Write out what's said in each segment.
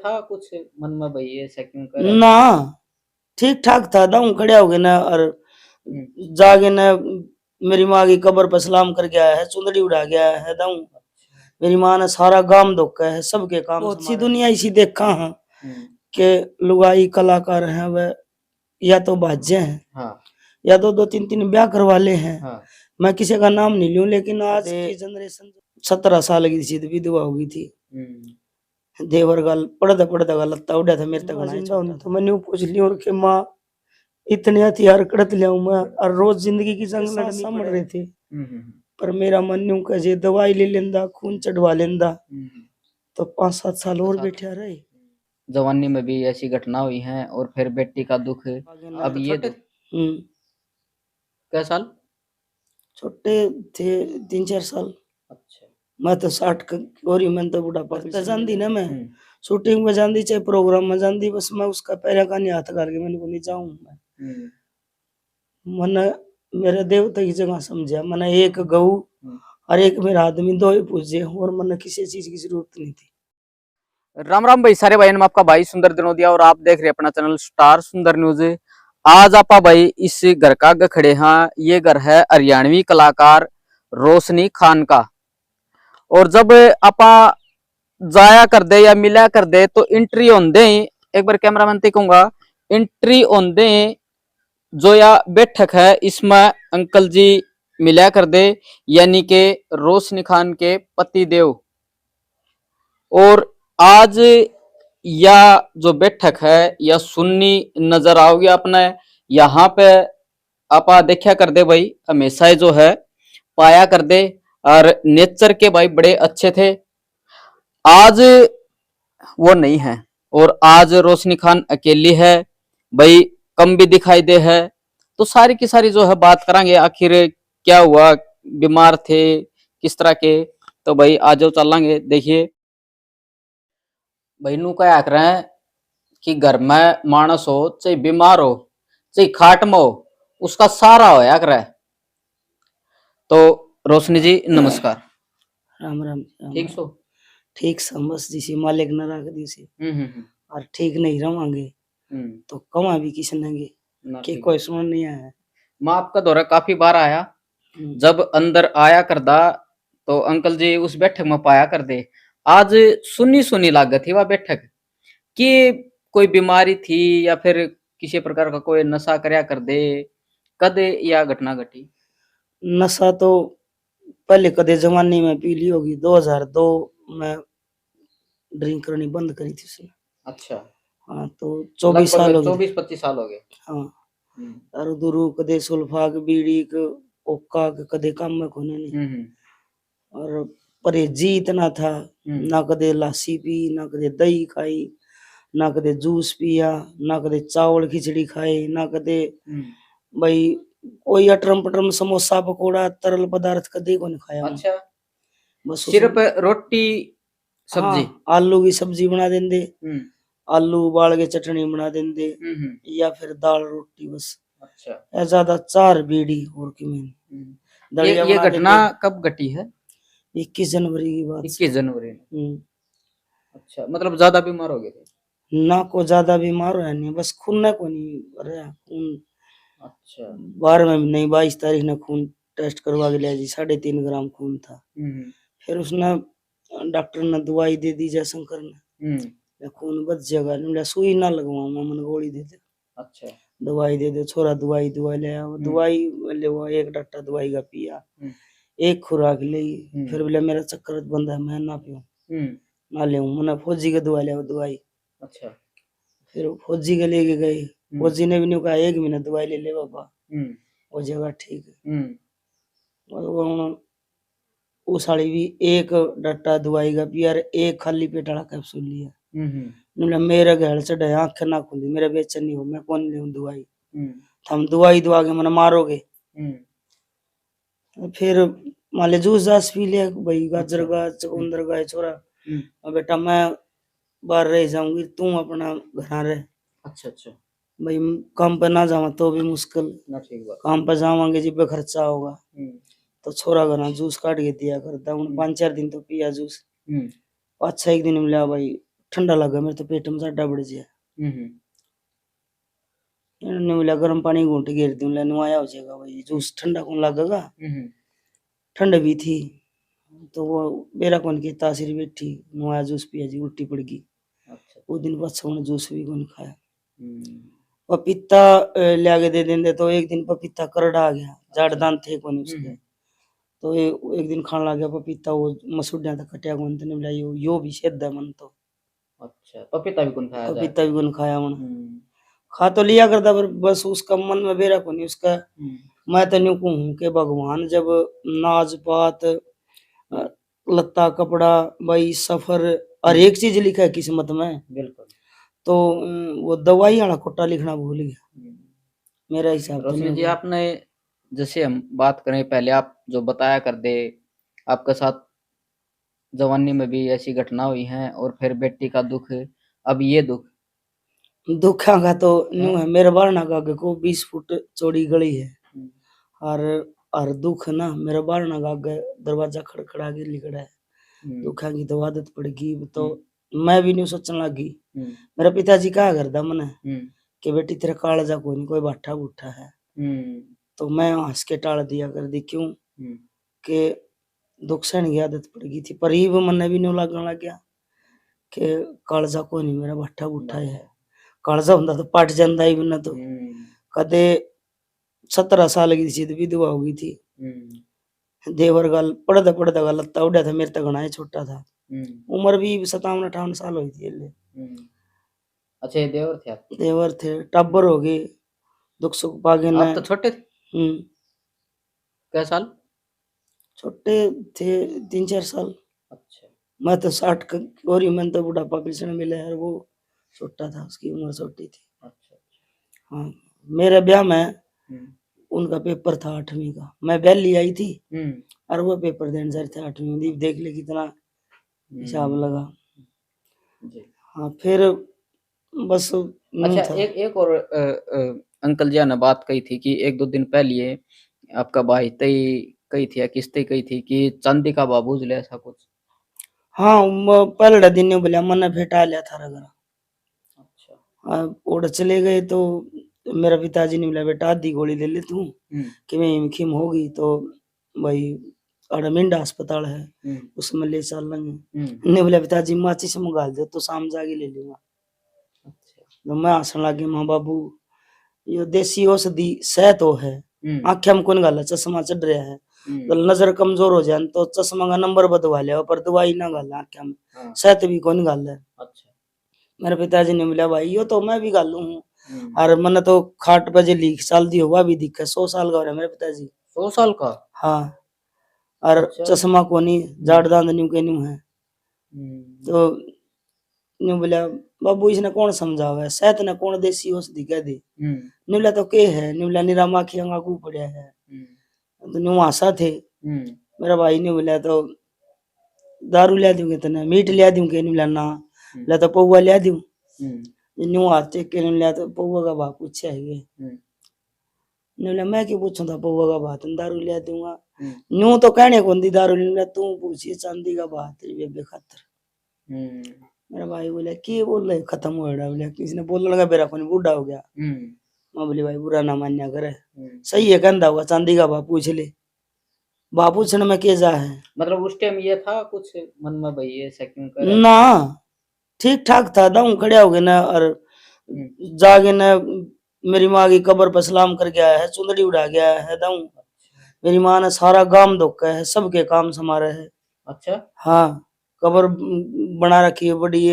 था कुछ मन में भाई ये ऐसा क्यों कर रहा है? ना ठीक ठाक था। दाऊ खड़े हो गए ना और जागे ना मेरी माँ की कब्र पर सलाम कर गया है, चुंदड़ी उड़ा गया है। दाऊ मेरी माँ ने सारा गांव धोखा है, सबके काम बहुत सी दुनिया इसी देखा है कि लुगाई कलाकार हैं वह या तो बाजे हैं, हाँ। या तो 2-3 ब्याह करवा ले हैं। हाँ। मैं किसी का नाम नहीं लूं, लेकिन आज की जनरेशन 17 साल की थी तो विधवा हो गई थी। देवर गाल पड़दा पड़दा का लत्ता उड़ा था मेरे तक जिंदा होने तो मैंने पूछ लिया और के माँ इतने हथियार कड़त लिया मैं और रोज जिंदगी की जंग लड़नी समझ रहे थे। पर मेरा मन न्यू कहे दवाई ले लेंदा, खून चढ़वा लेंदा तो 5-7 साल और बैठा रहे। जवानी में भी ऐसी घटना हुई है और फिर बेटी का दुख। अब ये क्या साल छोटे थे 3-4 साल। अच्छा। मैं तो 60 गोरी में तो बुढ़ापा जानती ना मैं शूटिंग में जानती चाहे प्रोग्राम में जानती, बस मैं उसका पैरा का नहीं हाथ करके मैंने को नहीं जाऊं मैं। मैंने मेरे देवता की जगह समझा, मैंने एक गऊ और एक मेरा आदमी दो ही पूजे और मैंने किसी चीज की जरूरत नहीं थी। राम राम भाई सारे भाई, आपका भाई सुंदर दिनोदिया और आप देख रहे हैं अपना चैनल स्टार सुंदर न्यूज। आज आपा भाई इस घर का आगे खड़े हैं। ये घर है हरियाणवी कलाकार रोशनी खान का। और जब आपा जाया कर दे या मिला कर दे तो एंट्री ऑन दे, एक बार कैमरामैन से कहूंगा एंट्री ऑन दे जो या बैठक है इसमें अंकल जी मिला कर दे, यानी के रोशनी खान के पति देव। और आज या जो बैठक है या सुन्नी नजर आओगी अपने यहाँ पे। आप देखा कर दे भाई हमेशा जो है पाया कर दे और नेचर के भाई बड़े अच्छे थे। आज वो नहीं है और आज रोशनी खान अकेली है भाई, कम भी दिखाई दे है। तो सारी की सारी जो है बात करेंगे आखिर क्या हुआ, बीमार थे किस तरह के। तो भाई आज जो चलेंगे देखिए भाई नू क्या कर रहे हैं कि घर में मानस हो चाहे बीमार हो चाहे खाट में हो उसका सारा होया करे। तो रोशनी जी नमस्कार। राम राम। ठीक सो? ठीक समझ जिसे मालिक न रख दी से और ठीक नहीं रवांगे तो कमा भी किस नेंगे कि कोई सुन नहीं आया। मैं आपका दौरा काफी बार आया, जब अंदर आया करदा तो अंकल जी उस बैठक में पाया कर दे। आज सुनी सुनी लागत थी वह बैठक कि कोई बीमारी थी या फिर किसी प्रकार का कोई नशा करया कर दे, कदे या घटना घटी? नशा तो पहले कदे जमाने में पी ली होगी, 2002 में ड्रिंक करनी बंद करी थी उसने। अच्छा। हाँ तो 24 साल हो गए। 24-25 साल हो गए। हाँ दारू दूरू कदे सुल्फाक बीड़ी के ओका के कदे काम में कोने नहीं। और परहेजी इतना था, ना कदे लासी पी, ना कदे दही खाई, ना कदे जूस पिया, ना कदे चावल खिचड़ी खाई, ना कदे भाई कोई अटरम पटरम समोसा पकोड़ा तरल पदार्थ कदे को नहीं खाया। अच्छा। बस सिर्फ रोटी सब्जी। हाँ, आलू की सब्जी बना देंगे, आलू उबाल के चटनी बना देंगे या फिर दाल रोटी बस। अच्छा। ज्यादा 4 बीड़ी और की मैंने ये घटना कब घटी है? 21 जनवरी की बात। 21 जनवरी। अच्छा, मतलब ज्यादा बीमार हो गए थे? ना को ज्यादा बीमार है नहीं, बस खून को नहीं रहा खून। अच्छा। 12वें महीने 22 तारीख ने खून टेस्ट करवा के लिया जी, 3.5 ग्राम खून था। फिर उसने डॉक्टर ने दवाई दे दी जयशंकर ने, खून बच जाएगा, सुई ना लगवाऊंगा, मैंने गोली दे दे। अच्छा। दवाई दे दे छोरा, दवाई ले आया, दवाई ले वो एक डट्टा दवाई का पिया, एक खुराक ली, फिर बोले मेरा चक्कर बंद है मैं ना पीऊं ना ले, मैंने फौजी का दवाई लिया दवाई। अच्छा। फिर फौजी के लेके गए, फौजी ने भी नहीं कहा 1 महीना दवाई ले बाबा वो जगह ठीक है। और वो साड़ी भी एक डट्टा दवाई का पिया, एक खाली पेट वाला कैप्सूल लिया। मेरे घर चढ़े आंखें ना खुली, मेरा बेचैनी हो, मैं कौन ले दवाई, हम दवाई दवा के मैंने मारोगे। फिर मान जूस जास पी लिया भाई, गाजर का चुकंदर का छोरा, बेटा मैं बाहर रह जाऊंगी तू अपना घर रहे। अच्छा अच्छा। भाई काम पे ना जावा तो भी मुश्किल, काम पे जावांगे जी पे खर्चा होगा। तो छोरा घर जूस काट के दिया करता हूँ, 5-4 दिन तो पिया जूस। 5-6 दिन मिला भाई ठंडा लगा मेरे तो पेट में साडा बढ़ गया। हम्म इन्होंने बोला गर्म पानी घूंट घेर दूं, ले नुआया हो जाएगा भाई, जूस ठंडा कौन लगेगा। हम्म ठंड भी थी तो वो मेरा कौन की तासीर बैठी, नुआया जूस पिया जी, उल्टी पड़ गई। अच्छा वो दिन बाद से उन्हें जूस भी कौन खाया। हम्म पपीता ले आके दे देंगे तो एक दिन पपीता करड़ा आ गया, जाड़ दांत थे कौन उसके। तो एक दिन खाने लग गया पपीता, वो मसूड़िया तक कटिया कौन थे, बोला यो भी सेध है मन तो। अच्छा पपीता भी कौन खाया जाए। पपीता भी कौन खाया मन, खा तो लिया करता पर बस उसका मन में बेरा को नहीं उसका। मैं तो न्यू कहूँ कि भगवान जब नाज पात लत्ता कपड़ा भाई सफर हर एक चीज लिखा है किस्मत में, बिल्कुल। तो वो दवाई वाला कोटा लिखना भूल गया मेरा हिसाब तो रोशनी नहीं जी, होगा। आपने जैसे हम बात करें पहले, आप जो बताया कर दे आपके साथ जवानी में भी ऐसी घटना हुई है, और फिर बेटी का दुख, अब ये दुख दुखा का तो न्यू है। है, मेरे बारना का आगे को 20 फुट चौड़ी गली है, और हर दुख ना मेरे बारना का आगे दरवाजा खड़खड़ा के लिखड़ा है। दुखा की तो आदत पड़ गई तो मैं भी नहीं सोचने लगी। मेरा पिताजी कहा करता मने कि बेटी तेरा कालजा कोई नहीं, कोई बाठा बूठा है। तो मैं हंस के टाल दिया कर दी, क्यों कि दुख सहन की आदत पड़ गई थी, पर ये मन भी नहीं लगने लग गया कि कालजा कोई नहीं, मेरा बाठा बूठा है। कालजा होता तो पट जाता ही बिना तो। कदे 17 साल की थी विधवा हो गई थी, देवर गल पढ़ता गल लत्ता उड़ा था, मेरे तक घना ही छोटा था, उम्र भी 57-58 साल हुई थी। अच्छा ये देवर थे आप? देवर थे, टब्बर हो गए, दुख सुख पागे न। आप तो छोटे थे, क्या साल? छोटे थे 3-4 साल। अच्छा मैं तो 60 का गोरी, मैंने तो बुढ़ापा पेंशन मिला है, वो छोटा था, उसकी उम्र छोटी थी। अच्छा हाँ, मेरे ब्याह में उनका पेपर था 8वीं का, मैं वैली आई थी और वो पेपर देने जा रहे थे 8वीं में, देख ले कितना हिसाब लगा। हाँ फिर बस नहीं अच्छा, था। एक और अंकल जी ने बात कही थी कि एक दो दिन पहले आपका भाई तई कही थी या किस्ते कही थी कि चांदी का बाबूज ले, ऐसा कुछ? हाँ पहले दिन ने बोला मन भेटा लिया था रगरा। अच्छा उड़ चले गए तो मेरा पिताजी ने बोला बेटा आधी गोली ले ले तू, कि मैं हिमखिम होगी तो भाई अड़मिंडा अस्पताल है उसमें ले चल लेंगे। ने बोला पिताजी माचिस मंगा दे तो शाम जाके ले लूंगा। तो मैं हंसने लगी, माँ बाबू ये देसी औषधि सह तो है, आंखें में कौन गाला चश्मा चढ़ रहा है, तो नजर कमजोर हो जाए तो चश्मा का नंबर बदवा लिया, पर दवाई ना गाला आंखें में, सहत भी कौन गाला है। मेरे पिताजी ने बोला भाई यो तो मैं भी गालू हूँ, और मैंने तो खाट पे जो लीक साल दी हुआ भी दिखा, 100 साल का हो रहा है मेरे पिताजी। 100 साल का? हाँ, और चश्मा को नहीं, जाड़ दांत न्यू के न्यू है। तो न्यू बोला बाबू इसने कौन समझावा है, सहत ने कौन देसी औषधि कह दी। न्यूला तो के है, न्यूला निरा माखी अंगाकू पड़ा है। तो न्यू आशा थे, मेरा भाई ने बोला तो दारू लिया दूंगे तने, मीट लिया दूंगे, न्यूला ना ला तो पौवा लिया दूं। न्यू हाथ टेक के लिया तो पौवा का भाव पूछा है, न्यूला मैं क्यों पूछूं था पौवा का भाव, दारू लिया दूंगा। न्यू तो कहने कौन दी दारू लिया, तू पूछी चांदी का भाव तेरी बेबे खातर। मेरा भाई बोला कि बोल रहे खत्म हो रहा, बोला किसी ने बोलने लगा मेरा फोन बूढ़ा हो गया। मैं बोली भाई बुरा ना मान्या करे, सही है कहता हुआ चांदी का भाव पूछ ले, भाव पूछने में क्या जा है। मतलब उस टाइम ये था कुछ मन में भाई ऐसा क्यों कर रहा ना ठीक ठाक था, दाऊ खड़े हो गए ना, और जागे ना मेरी माँ की कब्र पर सलाम कर गया है, चुंदड़ी उड़ा गया है दाऊ। मेरी माँ ने सारा गांव धोखा है, सबके काम समारे है। अच्छा हाँ, कब्र बना रखी है बड़ी,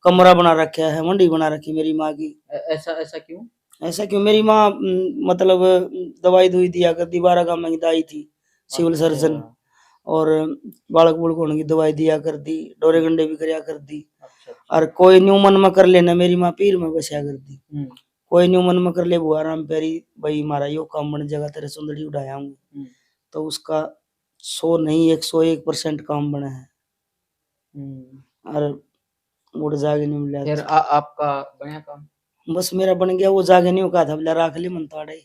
कमरा बना रखा है, मंडी बना रखी मेरी माँ की। ऐसा ऐसा क्यों? ऐसा क्यों, मेरी माँ मतलब दवाई दुई दिया करती, 12 गांव में दाई थी सिविल सर्जन, और बालक बुड़क होने की दवाई दिया कर दी, डोरे गंडे भी करया कर दी। और कोई न्यू मन में कर लेना, मेरी माँ पीर में बसा कर दी, कोई न्यू मन में कर ले बुआ राम प्यारी भाई मारा यो काम बन जगह तेरे सुंदरी उड़ाया हूँ, तो उसका 100 नहीं 101% काम बना है। और मुड़ जागे नहीं मिला। फिर आपका बना काम? बस मेरा बन गया, वो जागे नहीं कहा था बोला राख ले मन ताड़े,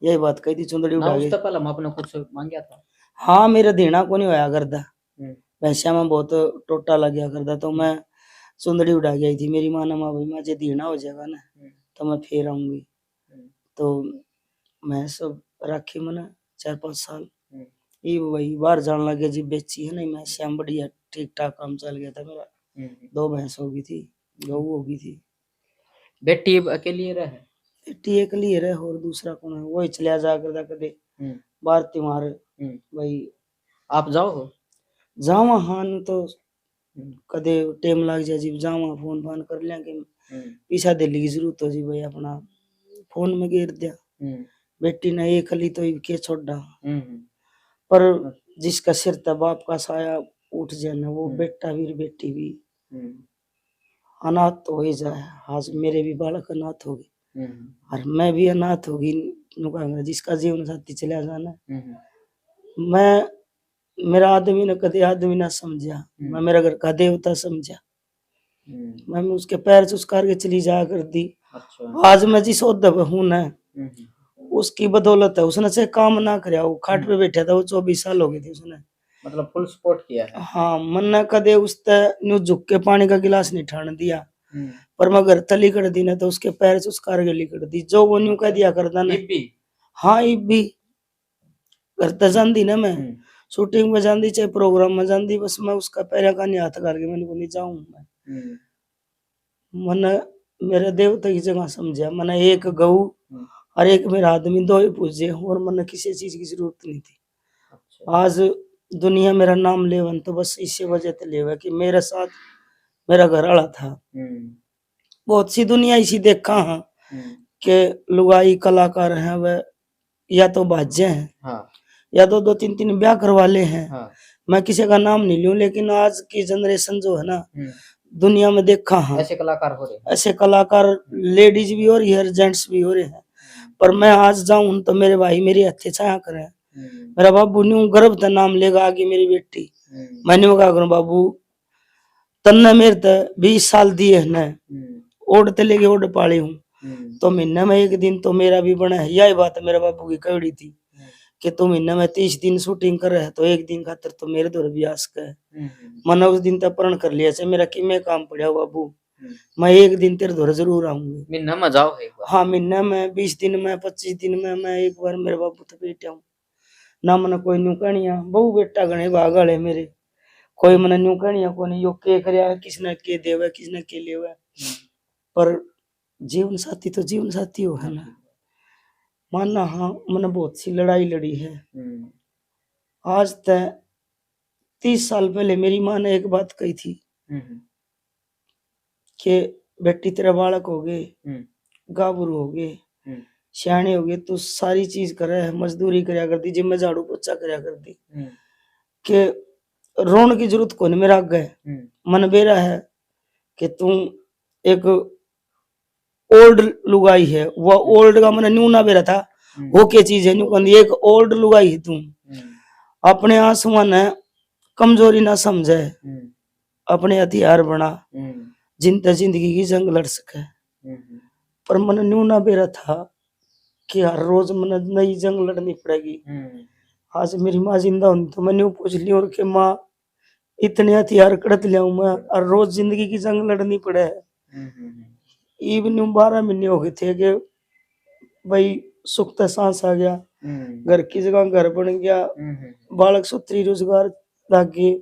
यही बात कही थी चुंदड़ी उड़ा गई। उससे पहले हम आपने कुछ मांगा था? हाँ मेरा देना को नहीं होया करता, पैसा में बहुत टोटा लग गया करता, तो मैं चुंदड़ी उड़ा गई थी मेरी माँ ने, माँ भाई मुझे दीना हो जाएगा ना तो मैं फिर आऊंगी। तो मैं सब राखी मना 4-5 साल ये वही बाहर जाने लगे जी, बेची है नहीं मैं, श्याम बढ़िया ठीक ठाक काम चल गया था मेरा। 2 भैंस हो गई थी, गऊ हो गई थी। बेटी अब अकेली रहे? बेटी एक लिए रहे और दूसरा कौन है, वही चलिया जा करता कदे बाहर त्योहार भाई। आप जाओ? जावा हाँ न तो कदे टाइम लग जाए जी, जावा फोन फान कर लिया कि पीछा दिल्ली की जरूरत हो जी भाई, अपना फोन में घेर दिया। बेटी ने एक हली तो के छोड़ा, पर जिसका सिर था बाप का साया उठ जाए ना, वो बेटा भी बेटी भी अनाथ तो हो ही जाए। आज मेरे भी बालक अनाथ हो गए और मैं भी अनाथ होगी, जिसका जीवन साथी चला जाना। मैं मेरा आदमी ने कदे आदमी ना समझा, मैं मेरा घर का देवता समझा, मैं उसके पैर चुस्कार के चली जा कर दी। आज मैं जिस ओहदे पे हूं ना उसकी बदौलत है। उसने से काम ना करया, वो खाट पे बैठा था, वो 24 साल हो गए थे, उसने मतलब फुल सपोर्ट किया है। हाँ मन ने कदे उसते न्यू झुक के पानी का गिलास नहीं ठान दिया, पर मैं घर तली कर दी ना तो उसके पैर चुस्कार के लिकड़ दी, जो वो न्यू कह दिया करता ना। हाँ इब भी घर तक जाती ना, मैं शूटिंग में जाती चाहे प्रोग्राम में जाती, बस मैं उसका पैर का नहीं हाथ करके मैंने को नहीं जाऊं मैं। मन मेरे देवता की जगह समझा, मैंने एक गऊ और एक मेरा आदमी, दो ही पूजे और मन किसी चीज की जरूरत नहीं थी। आज दुनिया मेरा नाम लेवन तो बस इसी वजह से लेवा कि मेरे साथ मेरा घर वाला था। बहुत सी दुनिया इसी देखा हाँ कि लुगाई कलाकार हैं वह या तो बाजे हैं या तो 2-3 ब्याह करवा ले हैं। मैं किसी का नाम नहीं लूं, लेकिन आज की जनरेशन जो है ना दुनिया में देखा हाँ ऐसे कलाकार हो रहे हैं, ऐसे कलाकार लेडीज भी हो रही है जेंट्स भी हो रहे हैं। पर मैं आज जाऊं तो मेरे भाई मेरी हथे छाया करे, मेरा बाबू न्यू गर्भ का नाम लेगा आगे मेरी बेटी। मैंने कहा करूं बाबू तन्ने मेरे ते 20 साल दिए है, ओढ़ते लेके ओढ़ पाली हूँ, तो महीने में एक दिन तो मेरा भी बना है। यही बात मेरे बाबू की कवड़ी थी कि तुम महीने में 30 दिन शूटिंग कर रहे तो एक दिन खातर तो मेरे दौर भी आस का है। मैंने उस दिन तक प्रण कर लिया से मेरा कि मैं काम पड़ा बाबू, मैं एक दिन तेरे दौर जरूर आऊंगी। महीना में जाओ एक बार। हाँ महीने में 20 दिन में 25 दिन में मैं एक बार मेरे बाबू तो बेटा हूँ ना। मैंने कोई न्यू कहनिया बहु बेटा गणे भाग वाले मेरे, कोई मैंने न्यू कहनिया को नहीं यो के करया किसने के देवे किसने के लेवे, पर जीवन साथी तो जीवन साथी हो है ना। मानना हाँ मैंने बहुत सी लड़ाई लड़ी है। आज तक 30 साल पहले मेरी माँ ने एक बात कही थी कि बेटी तेरा बालक हो गए, गाभरू हो गए, सियाने हो गए, तो सारी चीज करे है, मजदूरी करया कर दी, जिम्मे झाड़ू पोछा करया कर दी, कि रोन की जरूरत को नहीं मेरा आगे। मन बेरा है कि तुम एक ओल्ड लुगाई है, वह ओल्ड का मन न्यू ना बेरा था, वो क्या चीज है न्यू एक ओल्ड लुगाई है, तुम अपने आसमान है कमजोरी ना समझे, अपने हथियार बना जिनते जिंदगी की जंग लड़ सके। पर मन न्यू ना बेरा था कि हर रोज मन नई जंग लड़नी पड़ेगी। आज मेरी माँ जिंदा होती तो मैंने पूछ ली और कि माँ इतने हथियार कड़त लिया मैं और रोज जिंदगी की जंग लड़नी पड़े है। इवन 12 महीने हो गए थे कि भाई सुख तो सांस आ गया, घर की जगह घर बन गया, बालक सूत्री रोजगार लग गए,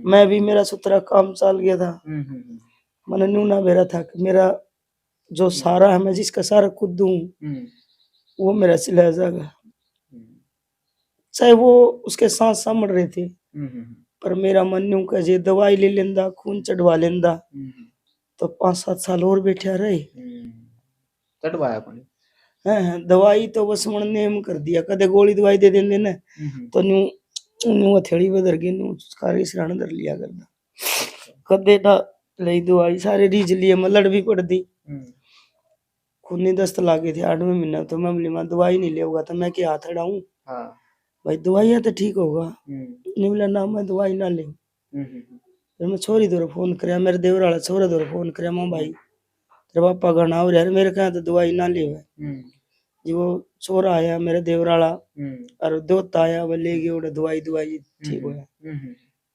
मैं भी मेरा सुतरा काम चल गया था। मैंने न्यू ना बेरा था कि मेरा जो सारा है मैं जिसका सारा खुद दूं वो मेरा चला जाएगा, चाहे वो उसके साथ समझ रहे थे। पर मेरा मन न्यू का जे दवाई ले लेंदा खून चढ़वा लेंदा तो 5-7 साल और बैठा रहे। चढ़वाया पानी दवाई तो बस मन नेम कर दिया, कदे गोली दवाई दे देंगे ना तो न्यू न्यू हथेली बदर के न्यू कारी सिराण धर लिया करदा, कदे ना ले दवाई सारे रीज लिए मैं लड़ भी पड़ दी। खूनी दस्त लागे थे 8वें महीना, तो मैं बोली मैं दवाई नहीं लेगा तो मैं क्या हाथ अड़ाऊं, भाई दवाइयाँ तो ठीक होगा, नहीं बोला ना मैं दवाई ना ले। फिर मैं छोरी दौर फोन कराया, मेरे देवर वाला छोरा दौर फोन कराया, मां भाई तेरे पापा का नाम यार मेरे कहा तो दवाई ना ले जी। वो छोरा आया मेरे देवर वाला और दोता आया वो ले गया दवाई दवाई ठीक होया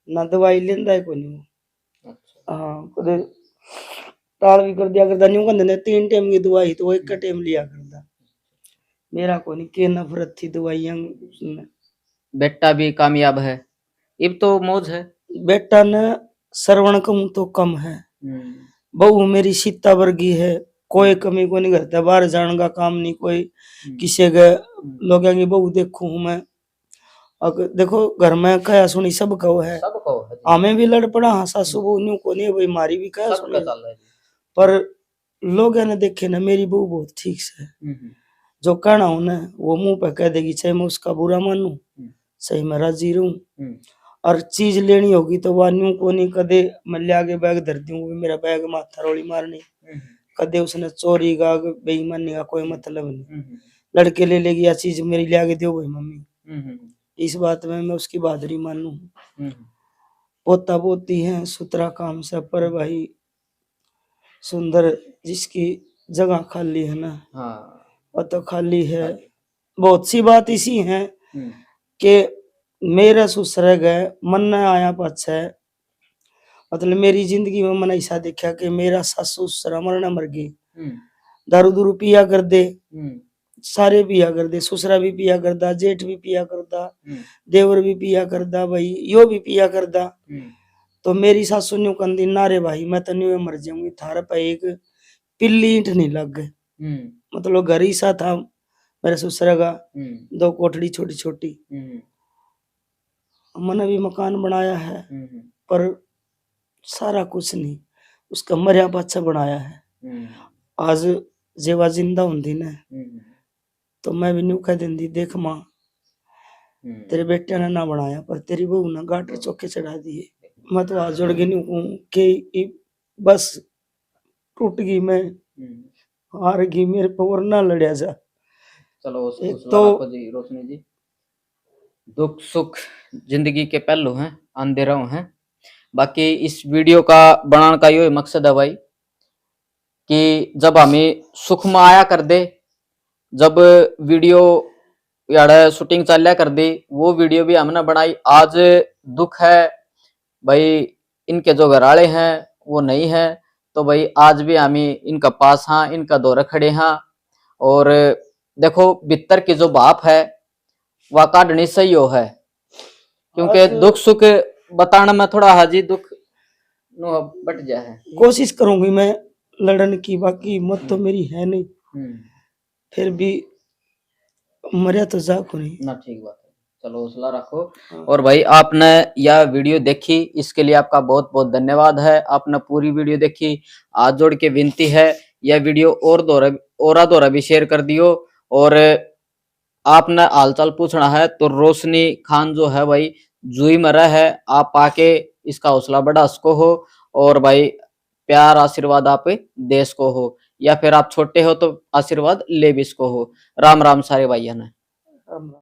ना, दवाई लेंदा है कोनी। हाँ कदे टाल भी कर दिया करता, न्यू कहते 3 टाइम की दवाई तो वो एक टाइम लिया करता। मेरा को नहीं के नफरत थी दवाइयां उसने। बेटा भी कामयाब है, अब तो मौज है। बेटा ने श्रवण कम तो कम है, बहू मेरी सीता वर्गी है, कोई कमी को नहीं करता, बाहर जाने का काम नहीं कोई, किसी के लोग की बहू देखू हूं मैं। अगर देखो घर में कया सुनी सब कहो है, हमें भी लड़ पड़ा, हाँ सासू बहू न्यू को नहीं भाई, मारी भी कया सुनी, पर लोग ने देखे ना मेरी बहू बहुत ठीक से, जो कहना हूं ना वो मुंह पे कह देगी, चाहे मैं उसका बुरा मानू सही मैं राजी रहूं, और चीज लेनी होगी तो वह न्यू को नहीं कदे मैं ले आगे बैग धर दूं, मेरा बैग माथा रोली मारनी, कदे उसने चोरी का बेईमानी का कोई मतलब नहीं, लड़के ले लेगी या चीज मेरी ले आगे दो भाई मम्मी, इस बात में मैं उसकी बहादुरी मानू। पोता पोती है सुतरा काम से, पर भाई सुंदर जिसकी जगह खाली है ना, वो तो खाली है। बहुत सी बात इसी है कि मेरा ससुर गए मन न आया पाछे, मतलब मेरी जिंदगी में मैंने ऐसा देखा कि मेरा सासू ससुर मरना मर गई, दारू दूरू पिया कर दे, सारे पिया कर दे, ससुरा भी पिया करदा, जेठ भी पिया करदा, देवर भी पिया करदा, भाई यो भी पिया करदा, तो मेरी सासू न्यू कंदी ना रे भाई मैं तो न्यू मर जाऊंगी, थारे पे एक पिल्ली ईंट नहीं लग गए, मतलब घर ही सा था मेरे ससुर का, 2 कोठड़ी छोटी छोटी, मैंने भी मकान बनाया है, पर सारा कुछ नहीं उसका मरिया पाछा बनाया है। आज जेवा जिंदा होंदी ने तो मैं भी न्यू कह देंदी, देख मां तेरे बेटे ने ना बनाया पर तेरी बहू ने गाटर चौके चढ़ा दिए, मैं तो हाथ जोड़ के न्यू कहूं कि बस टूट गई, मैं हार गई, मेरे पे और ना लड़या जा। चलो एक तो रोशनी जी, दुख सुख जिंदगी के पहलू हैं, अंधेरों हैं, बाकी इस वीडियो का बनाने का यो मकसद है भाई कि जब हमें सुख में आया कर दे, जब वीडियो यार शूटिंग चलिया कर दी, वो वीडियो भी हमने बनाई। आज दुख है भाई, इनके जो घराले हैं वो नहीं है, तो भाई आज भी हमें इनका पास हाँ, इनका दौरे खड़े हाँ, और देखो भीतर की जो बाप है वह काटनी सही हो है, क्योंकि दुख सुख बताना में थोड़ा हाजी दुख बट जाए, कोशिश करूंगी मैं लड़न की, बाकी हिम्मत तो मेरी है नहीं, फिर भी मरिया तो जा को नहीं ना, ठीक बात है, चलो हौसला रखो। और भाई आपने यह वीडियो देखी इसके लिए आपका बहुत बहुत धन्यवाद है, आपने पूरी वीडियो देखी, हाथ जोड़ के विनती है यह वीडियो और दोरा भी शेयर कर दियो, और आपने हालचाल पूछना है तो रोशनी खान जो है भाई जुई में है, आप आके इसका हौसला बढ़ा सको हो, और भाई प्यार आशीर्वाद आप दे सको हो, या फिर आप छोटे हो तो आशीर्वाद ले भी सको हो। राम राम सारे भाइयों ने।